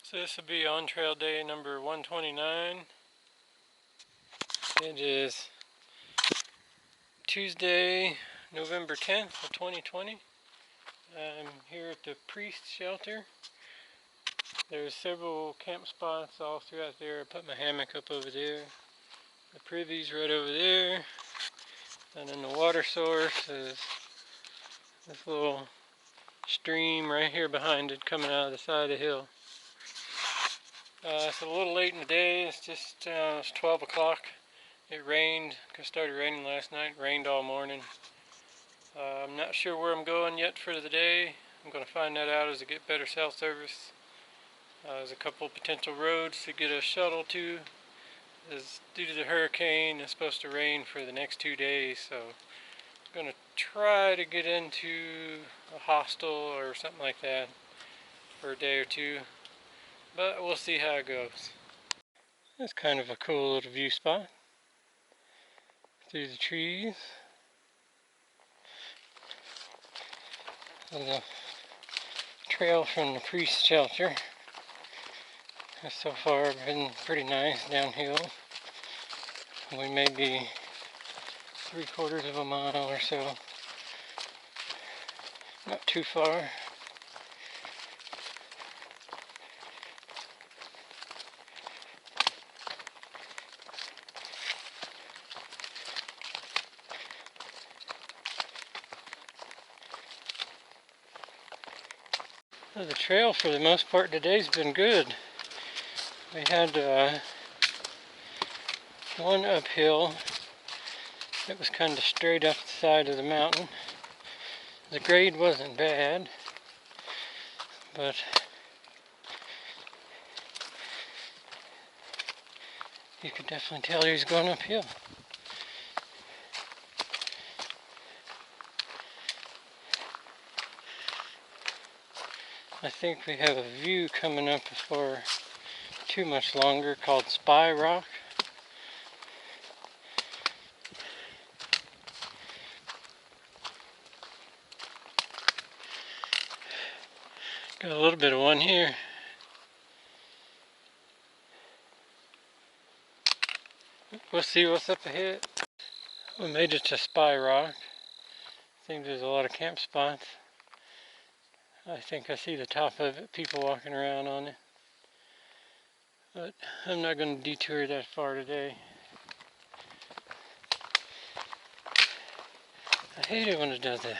So this will be on trail day number 129. It is Tuesday, November 10th of 2020. I'm here at the Priest Shelter. There's several camp spots all throughout there. I put my hammock up over there. The privy's right over there. And then the water source is this little stream right here behind it coming out of the side of the hill. It's a little late in the day. It's just it's 12 o'clock. It rained. It started raining last night. Rained all morning. I'm not sure where I'm going yet for the day. I'm going to find that out as I get better cell service. There's a couple potential roads to get a shuttle to. Due to the hurricane, it's supposed to rain for the next 2 days, so I'm going to try to get into a hostel or something like that for a day or two, but we'll see how it goes. That's kind of a cool little view spot through the trees. There's a trail from the Priest Shelter. So far been pretty nice downhill. We may be 3/4 of a mile or so. Not too far. The trail for the most part today's been good. We had one uphill that was kind of straight up the side of the mountain. The grade wasn't bad, but you could definitely tell he was going uphill. I think we have a view coming up before too much longer called Spy Rock. Got a little bit of one here. We'll see what's up ahead. We made it to Spy Rock. I think there's a lot of camp spots. I think I see the top of it, people walking around on it. But I'm not going to detour that far today. I hate it when it does that.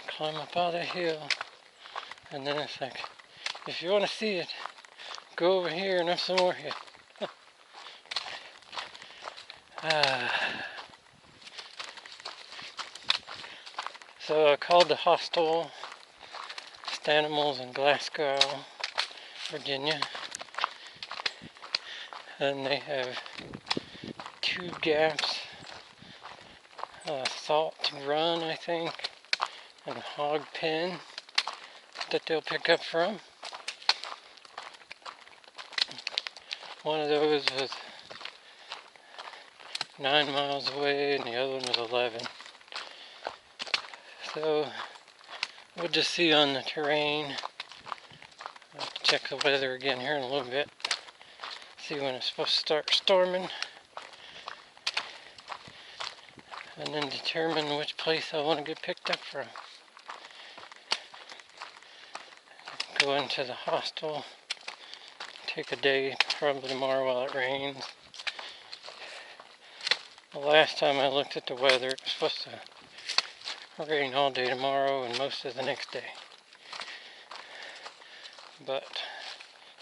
Climb up out of the hill, and then it's like, if you want to see it, go over here and up some more hill. So I called the hostel, Stanimals in Glasgow, Virginia, and they have 2 gaps, salt run I think, and a hog pen that they'll pick up from. One of those was 9 miles away and the other one was 11. So we'll just see on the terrain. I'll have to check the weather again here in a little bit. See when it's supposed to start storming. And then determine which place I want to get picked up from. Go into the hostel. Take a day, probably tomorrow while it rains. The last time I looked at the weather, it was supposed to rain all day tomorrow and most of the next day. But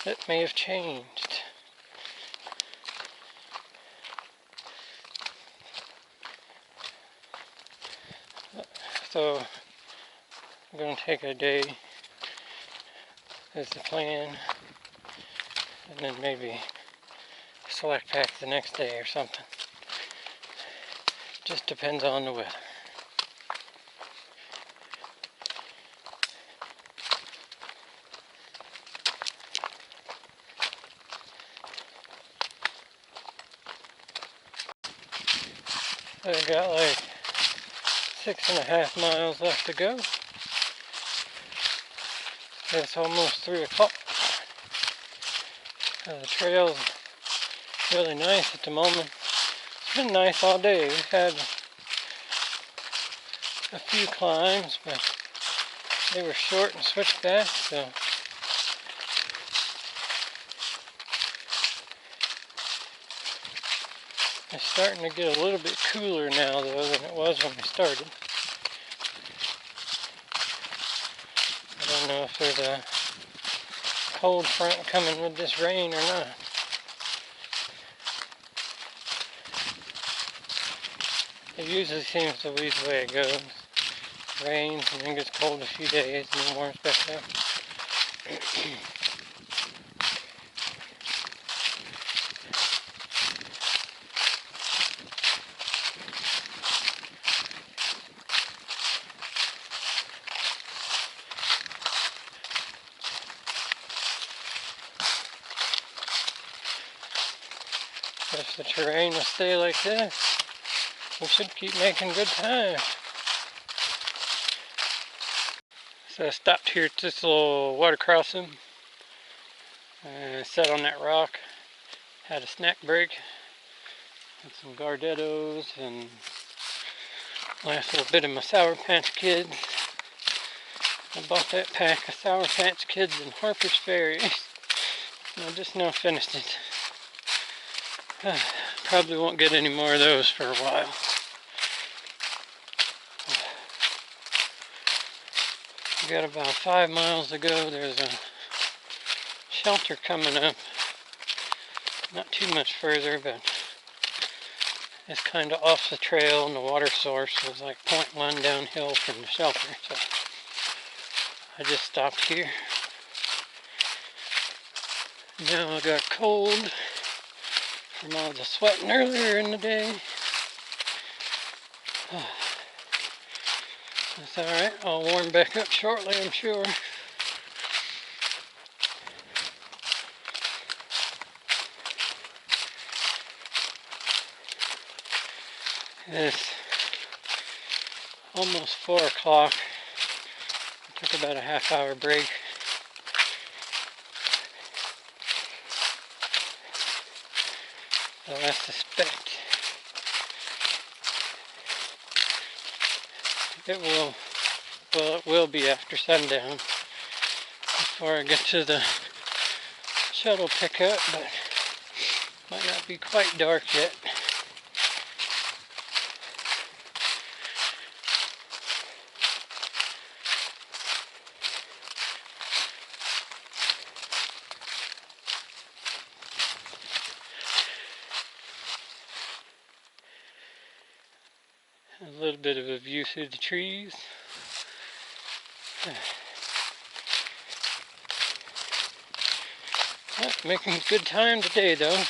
it may have changed. So I'm going to take a day as the plan, and then maybe select pack the next day or something. Just depends on the weather. I got like 6.5 miles left to go. It's almost 3 o'clock. The trail's really nice at the moment. It's been nice all day. We've had a few climbs, but they were short and switchback, so it's starting to get a little bit cooler now though than it was when we started. I don't know if there's a cold front coming with this rain or not. It usually seems to be the way it goes. Rains and then gets cold a few days and then warms back up. If the terrain will stay like this, we should keep making good time. So I stopped here at this little water crossing and sat on that rock, had a snack break, had some Gardettos and last little bit of my Sour Patch Kids. I bought that pack of Sour Patch Kids in Harper's Ferry and I just now finished it. Probably won't get any more of those for a while. We got about 5 miles to go. There's a shelter coming up. Not too much further, but it's kind of off the trail, and the water source was like 0.1 downhill from the shelter. So I just stopped here. Now I got cold from all the sweating earlier in the day. That's alright, I'll warm back up shortly, I'm sure. It's almost 4 o'clock. I took about a half-hour break. So I suspect it will be after sundown before I get to the shuttle pickup, but might not be quite dark yet. A little bit of a view through the trees. Making good time today though.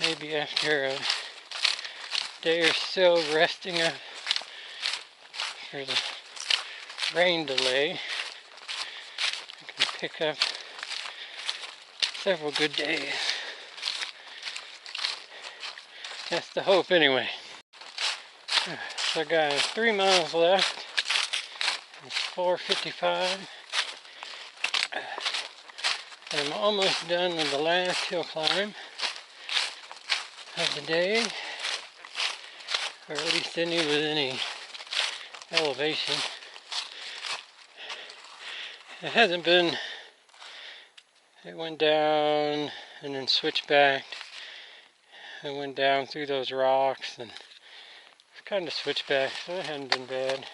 Maybe after a day or so resting up for the rain delay, I can pick up several good days. That's the hope anyway. So I got 3 miles left. It's 4:55. And I'm almost done with the last hill climb of the day, or at least any with any elevation. It hasn't been, it went down and then switched back. It went down through those rocks and kind of switched back, so it hadn't been bad.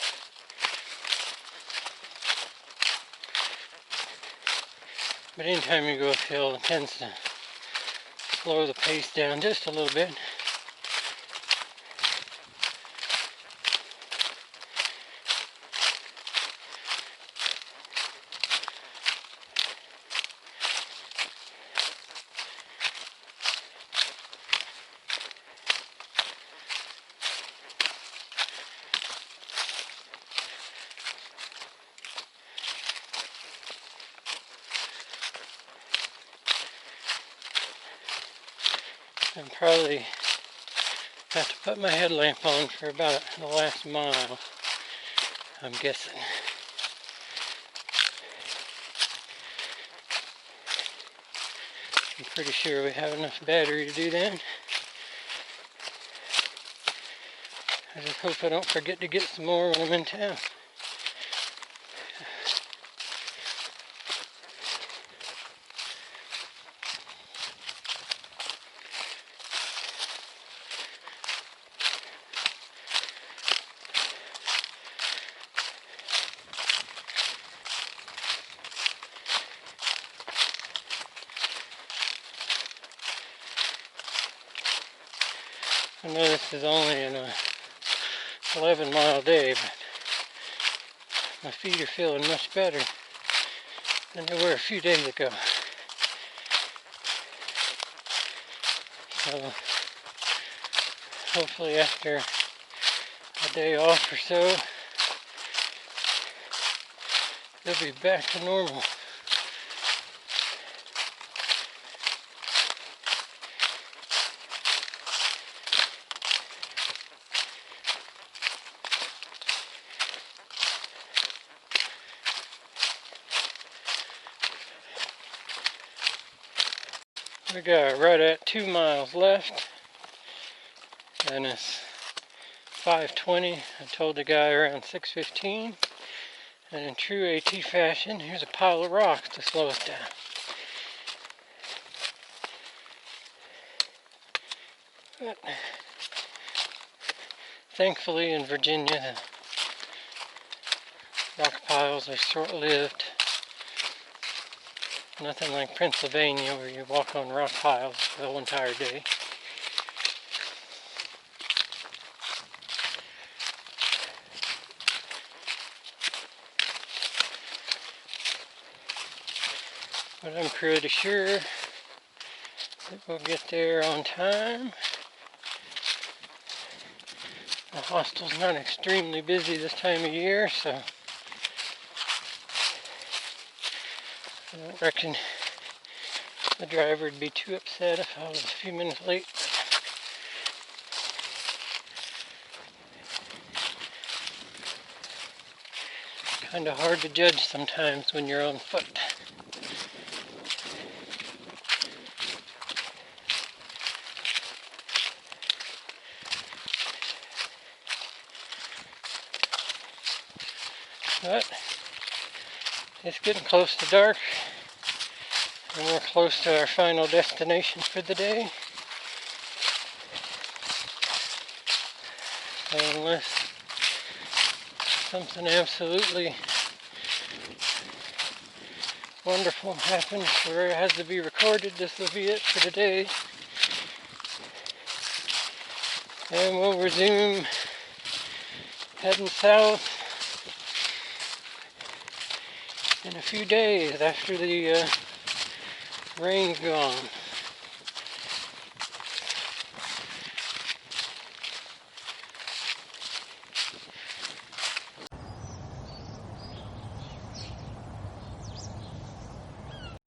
But anytime you go uphill, it tends to slow the pace down just a little bit. and probably have to put my headlamp on for about the last mile, I'm guessing. I'm pretty sure we have enough battery to do that. I just hope I don't forget to get some more when I'm in town. I know this is only an 11-mile day, but my feet are feeling much better than they were a few days ago. So hopefully after a day off or so, they'll be back to normal. We got right at 2 miles left, and it's 5:20. I told the guy around 6:15, and in true AT fashion, here's a pile of rocks to slow us down. But thankfully in Virginia, the rock piles are short-lived. Nothing like Pennsylvania where you walk on rock piles the whole entire day. But I'm pretty sure that we'll get there on time. The hostel's not extremely busy this time of year, so I don't reckon the driver would be too upset if I was a few minutes late. Kind of hard to judge sometimes when you're on foot. But it's getting close to dark, and we're close to our final destination for the day. So unless something absolutely wonderful happens where it has to be recorded, this will be it for today. And we'll resume heading south in a few days after the rain's gone.